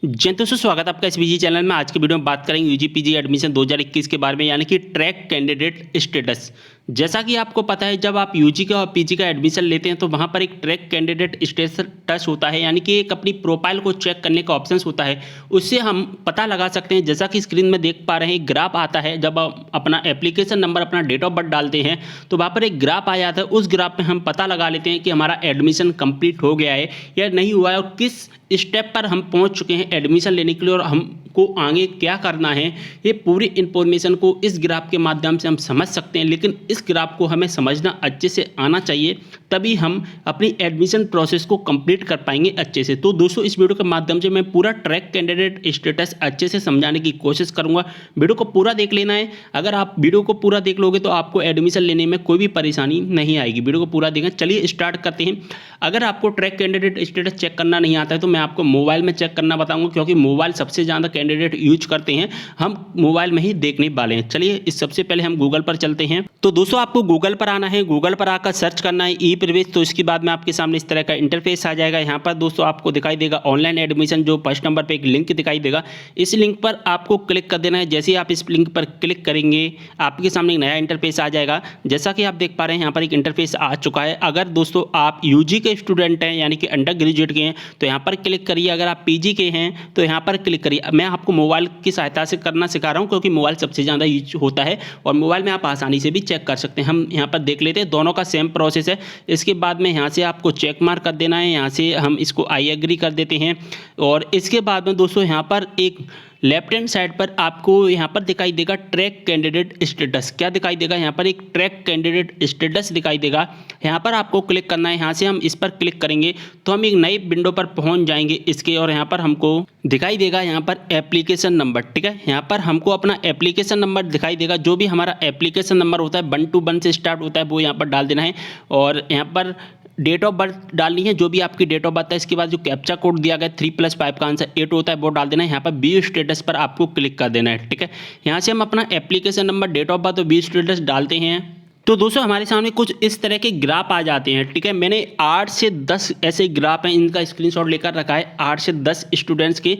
जी दोस्तों, स्वागत है आपका इस वीजी चैनल में। आज के वीडियो में बात करेंगे यूजी पीजी एडमिशन 2021 के बारे में, यानी कि ट्रैक कैंडिडेट स्टेटस। जैसा कि आपको पता है, जब आप यूजी का और पीजी का एडमिशन लेते हैं तो वहां पर एक ट्रैक कैंडिडेट स्टेटस होता है, यानी कि एक अपनी प्रोफाइल को चेक करने का ऑप्शन होता है। उससे हम पता लगा सकते हैं, जैसा कि स्क्रीन में देख पा रहे हैं, एक ग्राफ आता है। जब आप अपना एप्लीकेशन नंबर, अपना डेट ऑफ बर्थ डालते हैं तो वहाँ पर एक ग्राफ आ जाता है। उस ग्राफ में हम पता लगा लेते हैं कि हमारा एडमिशन कंप्लीट हो गया है या नहीं हुआ है, और किस स्टेप पर हम पहुंच चुके हैं एडमिशन लेने के लिए, और हमको आगे क्या करना है। ये पूरी इंफॉर्मेशन को इस ग्राफ के माध्यम से हम समझ सकते हैं, लेकिन इस ग्राफ को हमें समझना अच्छे से आना चाहिए, तभी हम अपनी एडमिशन प्रोसेस को कंप्लीट कर पाएंगे अच्छे से। तो दोस्तों, इस वीडियो के माध्यम से मैं पूरा ट्रैक कैंडिडेट स्टेटस अच्छे से समझाने की कोशिश करूंगा। वीडियो को पूरा देख लेना है। अगर आप वीडियो को पूरा देख लोगे तो आपको एडमिशन लेने में कोई भी परेशानी नहीं आएगी। वीडियो को पूरा देखें। चलिए स्टार्ट करते हैं। अगर आपको ट्रैक कैंडिडेट स्टेटस चेक करना नहीं आता है तो मैं आपको मोबाइल में चेक करना बताऊंगा, क्योंकि मोबाइल सबसे ज़्यादा कैंडिडेट यूज करते हैं। हम मोबाइल में ही देखने वाले हैं। चलिए इस सबसे पहले हम गूगल पर चलते हैं। तो दोस्तों, आपको गूगल पर आना है। गूगल पर आकर सर्च करना है ई प्रवेश। तो इसके बाद में आपके सामने इस तरह का इंटरफेस आ जाएगा। यहाँ पर दोस्तों आपको दिखाई देगा ऑनलाइन एडमिशन, जो फर्स्ट नंबर पर एक लिंक दिखाई देगा। इस लिंक पर आपको क्लिक कर देना है। जैसे ही आप इस लिंक पर क्लिक करेंगे, आपके सामने एक नया इंटरफेस आ जाएगा। जैसा कि आप देख पा रहे हैं, यहाँ पर एक इंटरफेस आ चुका है। अगर दोस्तों आप यूजी के स्टूडेंट हैं, यानी कि अंडर ग्रेजुएट के हैं, तो यहाँ पर क्लिक करिए। अगर आप पीजी के हैं तो यहाँ पर क्लिक करिए। मैं आपको मोबाइल की सहायता से करना सिखा रहा हूँ, क्योंकि मोबाइल सबसे ज़्यादा यूज होता है और मोबाइल में आप आसानी से भी चेक कर सकते हैं। हम यहाँ पर देख लेते हैं, दोनों का सेम प्रोसेस है। इसके बाद में यहाँ से आपको चेक मार्क कर देना है। यहाँ से हम इसको आई एग्री कर देते हैं, और इसके बाद में दोस्तों यहाँ पर एक लेफ्ट हैंड साइड पर आपको यहाँ पर दिखाई देगा ट्रैक कैंडिडेट स्टेटस। क्या दिखाई देगा? यहाँ पर एक ट्रैक कैंडिडेट स्टेटस दिखाई देगा। यहाँ पर आपको क्लिक करना है। यहाँ से हम इस पर क्लिक करेंगे तो हम एक नई विंडो पर पहुँच जाएंगे इसके, और यहाँ पर हमको दिखाई देगा यहाँ पर एप्लीकेशन नंबर। ठीक है, यहाँ पर हमको अपना एप्लीकेशन नंबर दिखाई देगा। जो भी हमारा एप्लीकेशन नंबर होता है 1 to 1 से स्टार्ट होता है, वो यहाँ पर डाल देना है। और यहाँ पर डेट ऑफ बर्थ डालनी है, जो भी आपकी डेट ऑफ बर्थ है। इसके बाद जो कैप्चा कोड दिया गया 3+5 का आंसर 8 होता है, वो डाल देना है। यहाँ पर व्यू स्टेटस पर आपको क्लिक कर देना है। ठीक है, यहाँ से हम अपना application number, date of birth और व्यू स्टेटस डालते हैं। तो दोस्तों, हमारे सामने कुछ इस तरह के ग्राफ आ जाते हैं। ठीक है, मैंने 8 से 10 ऐसे ग्राफ हैं, इनका स्क्रीनशॉट लेकर रखा है। 8 से 10 स्टूडेंट्स के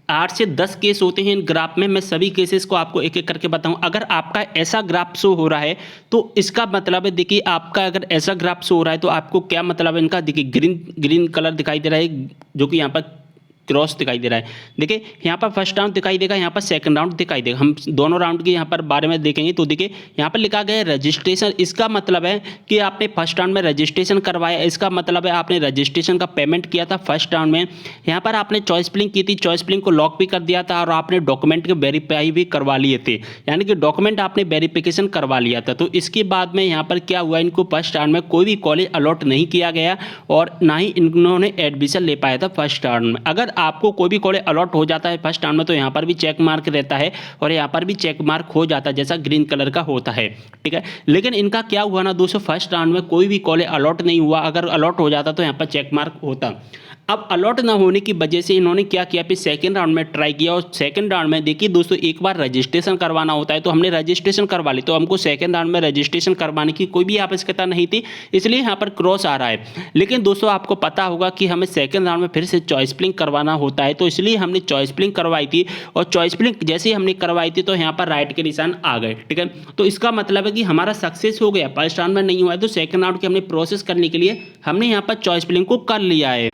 8 से 10 केस होते हैं इन ग्राफ में। मैं सभी केसेस को आपको एक एक करके बताऊं। अगर आपका ऐसा ग्राफ शो हो रहा है तो इसका मतलब है, देखिए आपका अगर ऐसा ग्राफ शो हो रहा है तो आपको क्या मतलब है इनका। देखिए ग्रीन कलर दिखाई दे रहा है, जो कि यहाँ पर क्रॉस दिखाई दे रहा है। देखिए यहाँ पर फर्स्ट राउंड दिखाई देगा, यहाँ पर सेकंड राउंड दिखाई देगा। हम दोनों राउंड के यहाँ पर बारे में देखेंगे तो देखिए यहाँ पर लिखा गया है रजिस्ट्रेशन। इसका मतलब है कि आपने फर्स्ट राउंड में रजिस्ट्रेशन करवाया। इसका मतलब है आपने रजिस्ट्रेशन का पेमेंट किया था फर्स्ट राउंड में। यहाँ पर आपने चॉइस फिलिंग की थी, चॉइस फिलिंग को लॉक भी कर दिया था, और आपने डॉक्यूमेंट के वेरीफाई भी करवा लिए थे, यानी कि डॉक्यूमेंट आपने वेरिफिकेशन करवा लिया था। तो इसके बाद में यहाँ पर क्या हुआ, इनको फर्स्ट राउंड में कोई भी कॉलेज अलॉट नहीं किया गया, और ना ही इन्होंने एडमिशन ले पाया था फर्स्ट राउंड में। अगर आपको कोई भी कॉलेज अलॉट हो जाता है फर्स्ट राउंड में तो यहाँ पर भी चेक मार्क रहता है, और यहाँ पर भी चेक मार्क हो जाता है, जैसा ग्रीन कलर का होता है। ठीक है, लेकिन इनका क्या हुआ ना दोस्तों, फर्स्ट राउंड में कोई भी कॉलेज अलॉट नहीं हुआ। अगर अलॉट हो जाता तो यहाँ पर चेक मार्क होता। अब अलॉट ना होने की वजह से इन्होंने क्या किया, फिर सेकंड राउंड में ट्राई किया, और सेकंड राउंड में देखिए दोस्तों, एक बार रजिस्ट्रेशन करवाना होता है। तो हमने रजिस्ट्रेशन करवा ली, तो हमको सेकंड राउंड में रजिस्ट्रेशन करवाने की कोई भी आवश्यकता नहीं थी, इसलिए यहाँ पर क्रॉस आ रहा है। लेकिन दोस्तों, आपको पता होगा कि हमें सेकंड राउंड में फिर से चॉइस फिलिंग करवाना होता है, तो इसलिए हमने चॉइस फिलिंग करवाई थी, और चॉइस फिलिंग जैसे ही हमने करवाई थी तो यहाँ पर राइट के निशान आ गए। ठीक है, तो इसका मतलब है कि हमारा सक्सेस हो गया। फर्स्ट राउंड में नहीं हुआ है तो सेकंड राउंड की हमने प्रोसेस करने के लिए हमने यहाँ पर चॉइस फिलिंग को कर लिया है।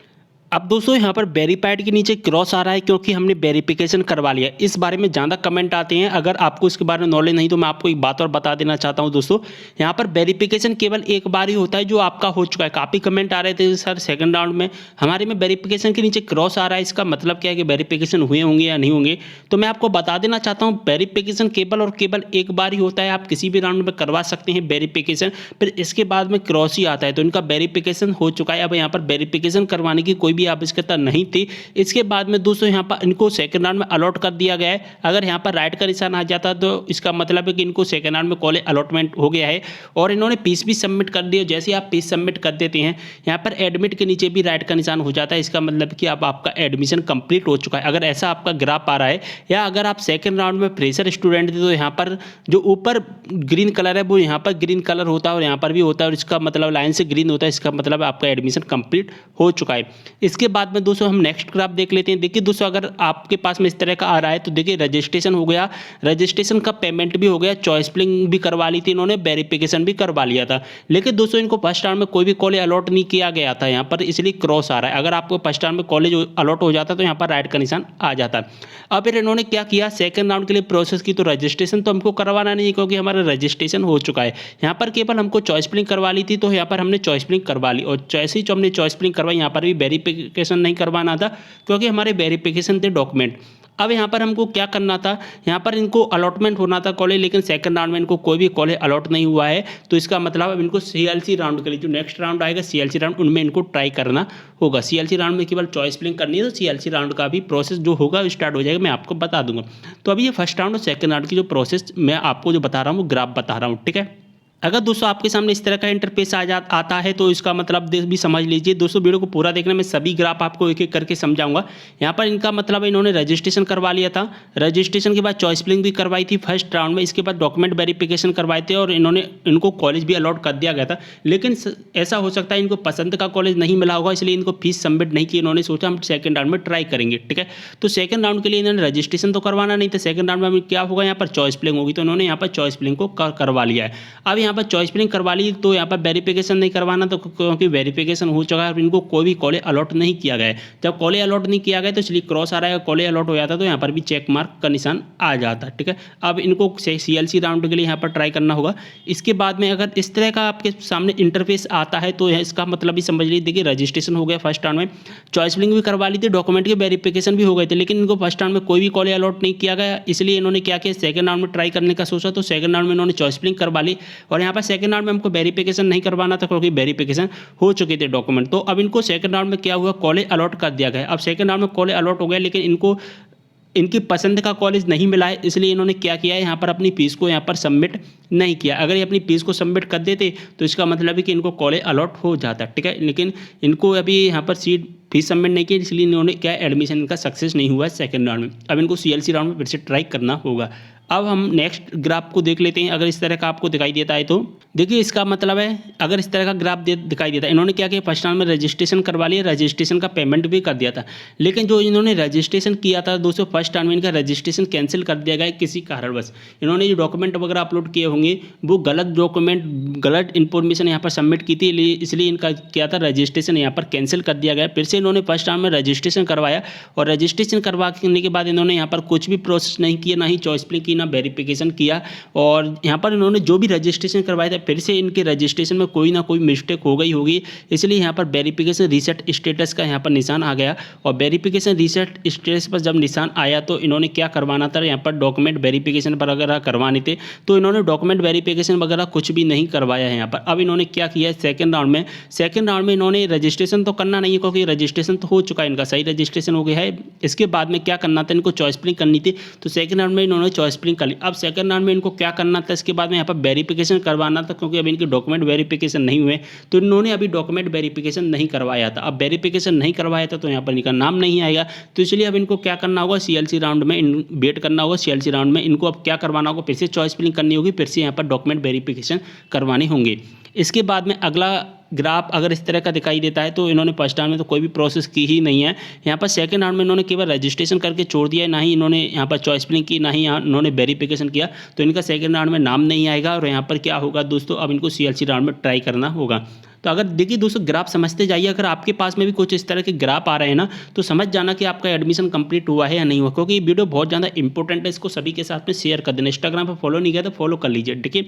अब दोस्तों, यहाँ पर वेरीफाइड के नीचे क्रॉस आ रहा है, क्योंकि हमने वेरिफिकेशन करवा लिया। इस बारे में ज़्यादा कमेंट आते हैं। अगर आपको इसके बारे में नॉलेज नहीं तो मैं आपको एक बात और बता देना चाहता हूँ दोस्तों, यहाँ पर वेरिफिकेशन केवल एक बार ही होता है जो आपका हो चुका है। काफ़ी कमेंट आ रहे थे सर सेकंड राउंड में हमारे में वेरिफिकेशन के नीचे क्रॉस आ रहा है, इसका मतलब क्या है कि वेरिफिकेशन हुए होंगे या नहीं होंगे। तो मैं आपको बता देना चाहता हूँ, वेरिफिकेशन केवल और केवल एक बार ही होता है। आप किसी भी राउंड में करवा सकते हैं वेरिफिकेशन, फिर इसके बाद में क्रॉस ही आता है। तो इनका वेरिफिकेशन हो चुका है। अब यहाँ पर वेरिफिकेशन करवाने की कोई भी आवश्यकता नहीं थी। इसके बाद में दोस्तों यहाँ पर इनको सेकंड राउंड में अलॉट कर दिया गया है। अगर यहाँ पर राइट का निशान आ जाता तो इसका मतलब है कि इनको सेकंड राउंड में कॉलेज अलॉटमेंट हो गया है, और इन्होंने फीस भी सबमिट कर दी। जैसे आप फीस सबमिट कर देते हैं, यहाँ पर एडमिट के नीचे भी राइट का निशान हो जाता है। इसका मतलब कि अब आपका एडमिशन कंप्लीट हो चुका है। अगर ऐसा आपका ग्राफ आ रहा है, या अगर आप सेकंड राउंड में फ्रेशर स्टूडेंट थे तो यहाँ पर जो ऊपर ग्रीन कलर है वो यहाँ पर ग्रीन कलर होता है, और यहाँ पर भी होता है, और इसका मतलब लाइन से ग्रीन होता है। इसका मतलब आपका एडमिशन कंप्लीट हो चुका है। इसके बाद में दोस्तों हम नेक्स्ट ग्राफ देख लेते हैं। देखिए दोस्तों, अगर आपके पास में इस तरह का आ रहा है तो देखिए रजिस्ट्रेशन हो गया, रजिस्ट्रेशन का पेमेंट भी हो गया, चॉइस फिलिंग भी करवा ली थी इन्होंने, वेरिफिकेशन भी करवा लिया था। लेकिन दोस्तों इनको फर्स्ट राउंड में कोई भी कॉलेज अलॉट नहीं किया गया था यहाँ पर, इसलिए क्रॉस आ रहा है। अगर आपको फर्स्ट राउंड में कॉलेज अलॉट हो जाता तो यहाँ पर राइट का निशान आ जाता। अब फिर इन्होंने क्या किया, सेकंड राउंड के लिए प्रोसेस की। तो रजिस्ट्रेशन तो हमको करवाना नहीं है क्योंकि हमारा रजिस्ट्रेशन हो चुका है। यहाँ पर केवल हमको चॉइस फिलिंग करवा ली थी, तो यहाँ पर हमने चॉइस फिलिंग करवा ली। और जैसे ही जो हमने चॉइस फिलिंग करवाई, यहाँ पर भी वेरिफिकेशन नहीं करवाना था क्योंकि हमारे वेरिफिकेशन थे डॉक्यूमेंट। अब यहाँ पर हमको क्या करना था, यहाँ पर इनको अलॉटमेंट होना था कॉलेज, लेकिन सेकंड राउंड में इनको कोई भी कॉलेज अलॉट नहीं हुआ है। तो इसका मतलब अब इनको सीएलसी राउंड के लिए, जो नेक्स्ट राउंड आएगा सीएलसी राउंड, उनमें इनको ट्राई करना होगा। सीएलसी राउंड में केवल चॉइस फिलिंग करनी है, तो सीएलसी राउंड का भी प्रोसेस जो होगा स्टार्ट हो जाएगा, मैं आपको बता दूंगा। तो अभी ये फर्स्ट राउंड और सेकंड राउंड की जो प्रोसेस मैं आपको जो बता रहा हूँ वो ग्राफ बता रहा हूँ, ठीक है। अगर दोस्तों आपके सामने इस तरह का इंटरफेस आता है तो इसका मतलब भी समझ लीजिए। दोस्तों वीडियो को पूरा देखने में सभी ग्राफ आपको एक एक करके समझाऊंगा। यहाँ पर इनका मतलब इन्होंने रजिस्ट्रेशन करवा लिया था, रजिस्ट्रेशन के बाद चॉइस फिलिंग भी करवाई थी फर्स्ट राउंड में, इसके बाद डॉक्यूमेंट वेरिफिकेशन करवाए थे और इनको कॉलेज भी अलॉट कर दिया गया था। लेकिन ऐसा हो सकता है इनको पसंद का कॉलेज नहीं मिला होगा, इसलिए इनको फीस सबमिट नहीं की। इन्होंने सोचा हम सेकंड राउंड में ट्राई करेंगे, ठीक है। तो सेकंड राउंड के लिए इन्होंने रजिस्ट्रेशन तो करवाना नहीं था, सेकंड राउंड में क्या होगा, यहाँ पर चॉइस फिलिंग होगी। तो इन्होंने यहाँ पर चॉइस फिलिंग को करवा लिया है। अब यहाँ पर चॉइस फिलिंग करवा ली, तो यहाँ पर वेरिफिकेशन नहीं करवाना, तो क्योंकि वेरिफिकेशन हो चुका है, इनको कोई भी कॉलेज अलॉट नहीं किया गया है। जब कॉलेज अलॉट नहीं किया गया तो इसलिए क्रॉस आ रहा है, कॉलेज अलॉट हो जाता तो यहाँ पर भी चेक मार्क का निशान आ जाता, ठीक है। अब इनको सीएलसी राउंड के लिए यहाँ पर ट्राई करना होगा। इसके बाद में अगर इस तरह का आपके सामने इंटरफेस आता है तो इसका मतलब भी समझ लीजिए। देखिए रजिस्ट्रेशन हो गया फर्स्ट राउंड में, चॉइस फिलिंग भी करवा ली थी, डॉक्यूमेंट के वेरिफिकेशन भी हो गए थे, लेकिन इनको फर्स्ट राउंड में कोई भी कॉलेज अलॉट नहीं किया गया। इसलिए इन्होंने क्या किया, सेकंड राउंड में ट्राई करने का सोचा। तो सेकंड राउंड में इन्होंने चॉइस फिलिंग करवा ली और यहाँ पर सेकंड राउंड में हमको वेरिफिकेशन नहीं करवाना था क्योंकि वेरिफिकेशन हो चुके थे डॉक्यूमेंट। तो अब इनको सेकंड राउंड में क्या हुआ, कॉलेज अलॉट कर दिया गया। अब सेकंड राउंड में कॉलेज अलॉट हो गया, लेकिन इनको इनकी पसंद का कॉलेज नहीं मिला है, इसलिए इन्होंने क्या किया है, यहाँ पर अपनी फीस को यहाँ पर सबमिट नहीं किया। अगर ये अपनी फीस को सबमिट कर देते तो इसका मतलब है कि इनको कॉलेज अलॉट हो जाता, ठीक है। लेकिन इनको अभी यहाँ पर फीस सबमिट नहीं की, इसलिए इन्होंने क्या एडमिशन इनका सक्सेस नहीं हुआ है सेकंड राउंड में। अब इनको सीएलसी राउंड में फिर से ट्राई करना होगा। अब हम नेक्स्ट ग्राफ को देख लेते हैं। अगर इस तरह का आपको दिखाई देता है तो देखिए इसका मतलब है, अगर इस तरह का ग्राफ दिखाई देता है, इन्होंने क्या किया, फर्स्ट राउंड में रजिस्ट्रेशन करवा लिया, रजिस्ट्रेशन का पेमेंट भी कर दिया था। लेकिन जो इन्होंने रजिस्ट्रेशन किया था दोस्तों, फर्स्ट राउंड में इनका रजिस्ट्रेशन कैंसिल कर दिया गया किसी कारणवश। इन्होंने जो डॉक्यूमेंट वगैरह अपलोड किए होंगे वो गलत डॉक्यूमेंट, गलत इन्फॉर्मेशन यहाँ पर सबमिट की थी, इसलिए इनका क्या था, रजिस्ट्रेशन यहाँ पर कैंसिल कर दिया गया। फिर से इन्होंने फर्स्ट राउंड में रजिस्ट्रेशन करवाया और रजिस्ट्रेशन करवाने के बाद इन्होंने यहाँ पर कुछ भी प्रोसेस नहीं किया, ना ही चॉइस फिलिंग की, ना वेरिफिकेशन किया। और यहाँ पर इन्होंने जो भी रजिस्ट्रेशन करवाया था, फिर से इनके रजिस्ट्रेशन में कोई ना कोई मिस्टेक हो गई होगी, इसलिए यहाँ पर वेरिफिकेशन रीसेट स्टेटस का यहाँ पर निशान आ गया। और वेरिफिकेशन रीसेट स्टेटस पर जब निशान आया तो इन्होंने क्या करवाना था, यहाँ पर डॉक्यूमेंट वेरिफिकेशन पर वगैरह करवाने थे, तो इन्होंने डॉक्यूमेंट वेरिफिकेशन वगैरह कुछ भी नहीं करवाया है यहाँ पर। अब इन्होंने क्या किया है, सेकंड राउंड में इन्होंने रजिस्ट्रेशन तो करना नहीं है क्योंकि रजिस्ट्रेशन तो हो चुका है, इनका सही रजिस्ट्रेशन हो गया है। इसके बाद में क्या करना था, इनको चॉइस फिलिंग करनी थी, तो सेकंड राउंड में इन्होंने चॉइस फिलिंग कर ली। अब सेकंड राउंड में इनको क्या करना था, इसके बाद में यहाँ पर वेरिफिकेशन करवाना था, क्योंकि अभी इनके डॉक्यूमेंट वेरिफिकेशन नहीं हुए, तो इन्होंने अभी डॉक्यूमेंट वेरिफिकेशन नहीं करवाया था। अब वेरिफिकेशन नहीं करवाया था तो यहाँ पर इनका नाम नहीं आएगा, तो इसलिए अब इनको क्या करना होगा, सीएलसी राउंड में वेट करना होगा। सीएलसी राउंड में इनको अब क्या करवाना होगा, फिर से चॉइस फिलिंग करनी होगी, फिर से यहाँ पर डॉक्यूमेंट वेरिफिकेशन करवाने होंगे। इसके बाद में अगला ग्राफ अगर इस तरह का दिखाई देता है तो इन्होंने फर्स्ट राउंड में तो कोई भी प्रोसेस की ही नहीं है। यहाँ पर सेकंड राउंड में इन्होंने केवल रजिस्ट्रेशन करके छोड़ दिया है, ना ही इन्होंने यहाँ पर चॉइस फिलिंग की, ना ही यहाँ इन्होंने वेरिफिकेशन किया, तो इनका सेकंड राउंड में नाम नहीं आएगा। और यहाँ पर क्या होगा दोस्तों, अब इनको सीएलसी राउंड में ट्राई करना होगा। तो अगर देखिए दोस्तों ग्राफ समझते जाइए, अगर आपके पास में भी कुछ इस तरह के ग्राफ आ रहे हैं ना, तो समझ जाना कि आपका एडमिशन कंप्लीट हुआ है या नहीं हुआ, क्योंकि ये वीडियो बहुत ज़्यादा इंपॉर्टेंट है। इसको सभी के साथ में शेयर कर देना। इंस्टाग्राम पर फॉलो नहीं किया तो फॉलो कर लीजिए, ठीक है।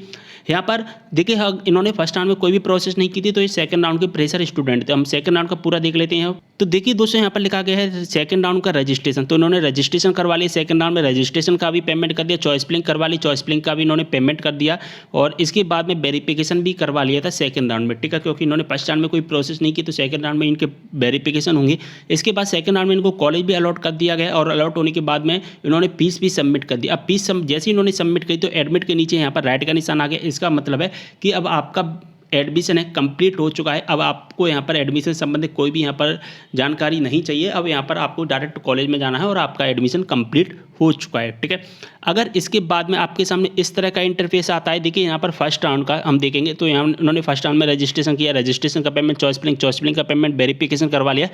यहाँ पर देखिए इन्होंने फर्स्ट राउंड में कोई भी प्रोसेस नहीं की थी, तो ये सेकंड राउंड के प्रेशर स्टूडेंट थे। हम सेकंड राउंड का पूरा देख लेते हैं। तो देखिए दोस्तों यहाँ पर लिखा गया है सेकंड राउंड का रजिस्ट्रेशन, तो इन्होंने रजिस्ट्रेशन करवा लिया, सेकंड राउंड में रजिस्ट्रेशन का भी पेमेंट कर दिया, चॉइस फिलिंग करवा ली, चॉइस फिलिंग का भी इन्होंने पेमेंट कर दिया, और इसके बाद में वेरिफिकेशन भी करवा लिया था सेकंड राउंड में, ठीक है। क्योंकि इन्होंने फर्स्ट राउंड में कोई प्रोसेस नहीं की, तो सेकंड राउंड में इनके वेरिफिकेशन होंगे। इसके बाद सेकंड राउंड में इनको कॉलेज भी अलॉट कर दिया गया, और अलॉट होने के बाद में इन्होंने फीस भी सबमिट कर दी। अब फीस जैसे इन्होंने सबमिट की तो एडमिट के नीचे यहाँ पर राइट का निशान आ गया। इसका मतलब है कि अब आपका एडमिशन है कंप्लीट हो चुका है। अब आपको यहाँ पर एडमिशन संबंधित कोई भी यहाँ पर जानकारी नहीं चाहिए। अब यहाँ पर आपको डायरेक्ट कॉलेज में जाना है और आपका एडमिशन कंप्लीट हो चुका है, ठीक है। अगर इसके बाद में आपके सामने इस तरह का इंटरफेस आता है, देखिए यहाँ पर फर्स्ट राउंड का हम देखेंगे तो यहाँ उन्होंने फर्स्ट राउंड में रजिस्ट्रेशन किया, रजिस्ट्रेशन का पेमेंट, चॉइस फिलिंग का पेमेंट, वेरिफिकेशन करवा लिया।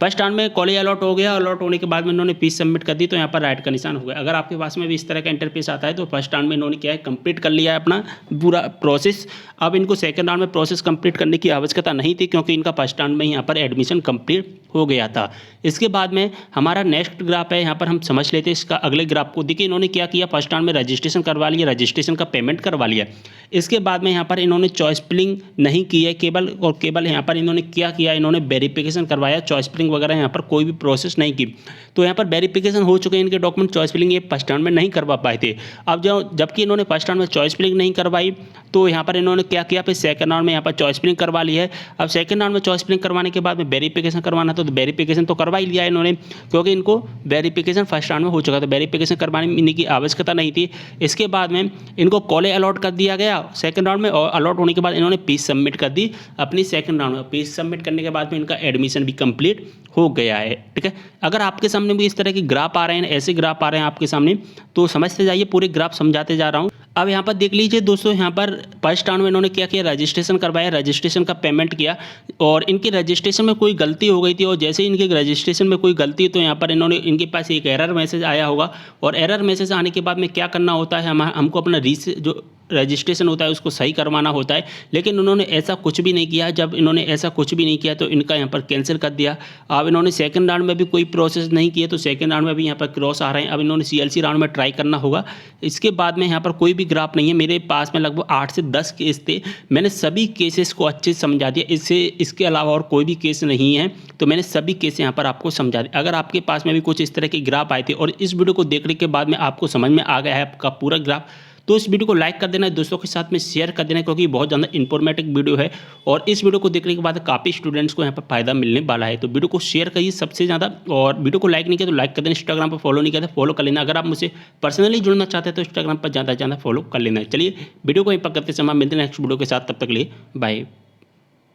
फर्स्ट राउंड में कॉलेज अलॉट हो गया, अलॉट होने के बाद में उन्होंने फीस सबमिट कर दी तो यहाँ पर राइट का निशान हो गया। अगर आपके पास में भी इस तरह का इंटरफेस आता है तो फर्स्ट राउंड में इन्होंने क्या है कंप्लीट कर लिया है अपना पूरा प्रोसेस। अब इनको सेकंड राउंड में प्रोसेस कंप्लीट करने की आवश्यकता नहीं थी क्योंकि इनका फर्स्ट राउंड में यहाँ पर एडमिशन कंप्लीट हो गया था। इसके बाद में हमारा नेक्स्ट ग्राफ है, यहाँ पर हम समझ लेते हैं इसका अगले ग्राफ को। देखिए इन्होंने क्या किया, फर्स्ट राउंड में रजिस्ट्रेशन करवा लिया, रजिस्ट्रेशन का पेमेंट करवा लिया। इसके बाद में यहाँ पर इन्होंने चॉइस फिलिंग नहीं की है, केवल यहाँ पर इन्होंने क्या किया, इन्होंने वेरिफिकेशन करवाया, चॉइस फिलिंग वगैरह यहाँ पर कोई भी प्रोसेस नहीं की। तो यहाँ पर वेरिफिकेशन हो चुके हैं इनके डॉक्यूमेंट, चॉइस फिलिंग ये फर्स्ट राउंड में नहीं करवा पाए थे। अब जबकि इन्होंने फर्स्ट राउंड में चॉइस फिलिंग नहीं करवाई तो यहाँ पर इन्होंने क्या किया, फिर सेकंड राउंड में यहाँ पर चॉइस फिलिंग करवा ली है। अब सेकंड राउंड में चॉइस फिलिंग करवाने के बाद में वेरिफिकेशन करवाना था तो वेरिफिकेशन तो करवा ही लिया है इन्होंने क्योंकि इनको वेरिफिकेशन फर्स्ट राउंड में हो चुका था, वेरिफिकेशन करवाने की आवश्यकता नहीं थी। इसके बाद में इनको कॉलेज अलॉट कर दिया गया सेकंड राउंड में, और अलॉट होने के बाद इन्होंने फीस सबमिट कर दी अपनी सेकंड राउंड में। फीस सबमिट करने के बाद में इनका एडमिशन भी कंप्लीट हो गया है। ठीक है, अगर आपके सामने भी इस तरह के ग्राफ आ रहे हैं, ऐसे ग्राफ आ रहे हैं आपके सामने तो समझते जाइए, पूरे ग्राफ समझाते जा रहा हूँ। अब यहाँ पर देख लीजिए दोस्तों, यहाँ पर फर्स्ट राउंड में इन्होंने क्या किया, रजिस्ट्रेशन करवाया, रजिस्ट्रेशन का पेमेंट किया और इनकी रजिस्ट्रेशन में कोई गलती हो गई थी और जैसे ही इनके रजिस्ट्रेशन में कोई गलती तो यहाँ पर इनके पास एक एरर मैसेज आया होगा और एरर मैसेज आने के बाद में क्या करना होता है, हमको अपना जो रजिस्ट्रेशन होता है उसको सही करवाना होता है। लेकिन उन्होंने ऐसा कुछ भी नहीं किया। जब इन्होंने ऐसा कुछ भी नहीं किया तो इनका यहाँ पर कैंसिल कर दिया। अब इन्होंने सेकंड राउंड में भी कोई प्रोसेस नहीं किया तो सेकंड राउंड में भी यहाँ पर क्रॉस आ रहे हैं। अब इन्होंने CLC राउंड में ट्राई करना होगा। इसके बाद में यहाँ पर कोई भी ग्राफ नहीं है, मेरे पास में लगभग 8 से 10 केस थे, मैंने सभी केसेस को अच्छे से समझा दिया। इसके अलावा और कोई भी केस नहीं है तो मैंने सभी केस यहाँ पर आपको समझा दिया। अगर आपके पास में भी कुछ इस तरह के ग्राफ आए थे और इस वीडियो को देखने के बाद में आपको समझ में आ गया है आपका पूरा ग्राफ, तो इस वीडियो को लाइक कर देना, दोस्तों के साथ में शेयर कर देना क्योंकि बहुत ज़्यादा इंफॉर्मेटिव वीडियो है और इस वीडियो को देखने के बाद काफ़ी स्टूडेंट्स को यहाँ पर फायदा मिलने वाला है। तो वीडियो को शेयर करिए सबसे ज़्यादा, और वीडियो को लाइक नहीं किया तो लाइक कर देना। इंस्टाग्राम पर फॉलो नहीं किया तो फॉलो कर लेना। अगर आप मुझसे पर्सनली जुड़ना चाहते हैं तो इंस्टाग्राम पर ज़्यादा फॉलो कर लेना। चलिए वीडियो को यहीं पर करते समय मिलते हैं नेक्स्ट वीडियो के साथ, तब तक के लिए बाय।